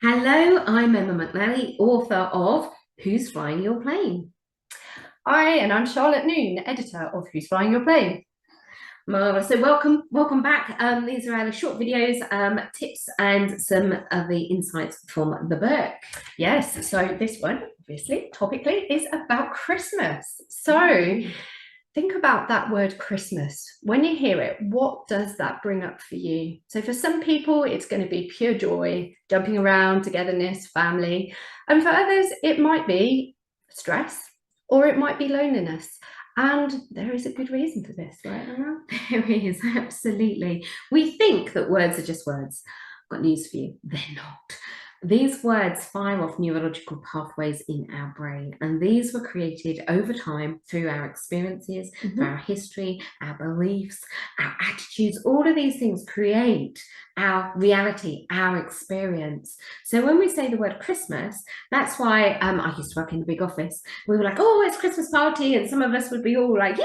Hello, I'm Emma McNally, author of Who's Flying Your Plane? Hi, and I'm Charlotte Noon, editor of Who's Flying Your Plane? Marvelous. So welcome back. These are our short videos, tips and some of the insights from the book. Yes, so this one, obviously, topically, is about Christmas. So think about that word Christmas. When you hear it, what does that bring up for you? So for some people, it's going to be pure joy, jumping around, togetherness, family. And for others, it might be stress or it might be loneliness. And there is a good reason for this, right, Emma? There is, absolutely. We think that words are just words. I've got news for you, they're not. These words fire off neurological pathways in our brain, and these were created over time through our experiences, through our history, our beliefs, our attitudes. All of these things create our reality, our experience. So when we say the word Christmas, that's why I used to work in the big office. We were like, oh, it's Christmas party, and some of us would be all like, yay,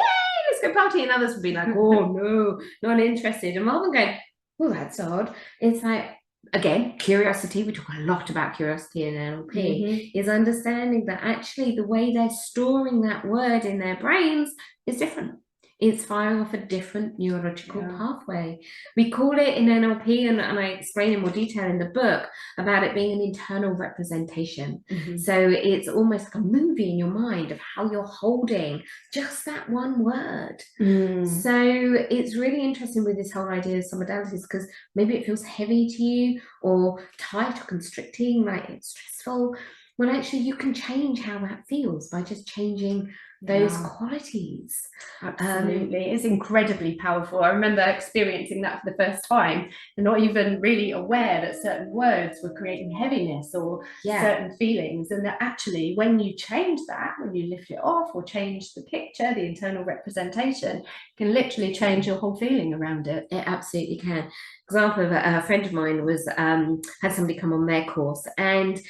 let's go party, and others would be like, oh no, not interested. And rather than going, oh, that's odd, it's like, again, curiosity, we talk a lot about curiosity in NLP, is understanding that actually the way they're storing that word in their brains is different. It's firing off a different neurological pathway. We call it in NLP, and I explain in more detail in the book about it being an internal representation. So it's almost like a movie in your mind of how you're holding just that one word. So it's really interesting with this whole idea of submodalities, because maybe it feels heavy to you or tight or constricting, like it's stressful. Well, actually, you can change how that feels by just changing those qualities. Absolutely. It's incredibly powerful. I remember experiencing that for the first time and not even really aware that certain words were creating heaviness or certain feelings. And that actually, when you change that, when you lift it off or change the picture, the internal representation, can literally change your whole feeling around it. It absolutely can. Example of a friend of mine was had somebody come on their course, and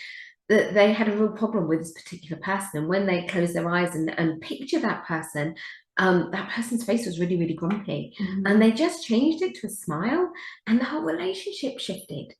that they had a real problem with this particular person. And when they closed their eyes and picture that person's face was really, really grumpy. And they just changed it to a smile, and the whole relationship shifted.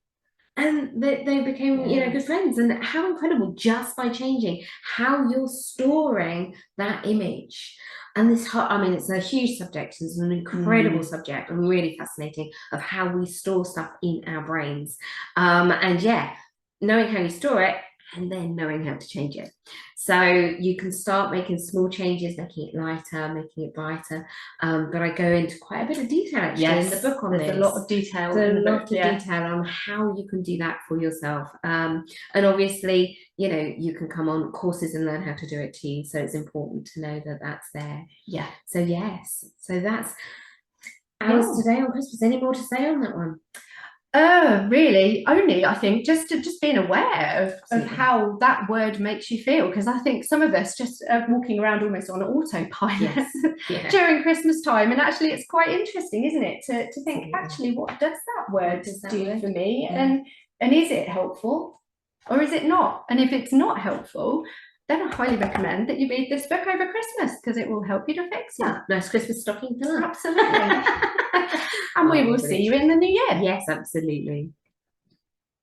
And they became, good friends. And how incredible, just by changing how you're storing that image. And this, I mean, it's a huge subject. It's an incredible subject and really fascinating of how we store stuff in our brains. And yeah, knowing how you store it and then knowing how to change it. So you can start making small changes, making it lighter, making it brighter. But I go into quite a bit of detail actually in the book on this. There's a lot of detail. There's a lot of detail on how you can do that for yourself. And obviously, you can come on courses and learn how to do it too. So it's important to know that that's there. Yeah. So yes, so that's ours today on Christmas. Any more to say on that one? Really, only I think just being aware of how that word makes you feel, because I think some of us just are walking around almost on autopilot during Christmas time, and actually it's quite interesting, isn't it, to think actually what does that word do for me, and is it helpful or is it not? And if it's not helpful, then I highly recommend that you read this book over Christmas, because it will help you to fix that. Nice Christmas stocking filler. Absolutely. And we will see you in the new year. Yes, absolutely.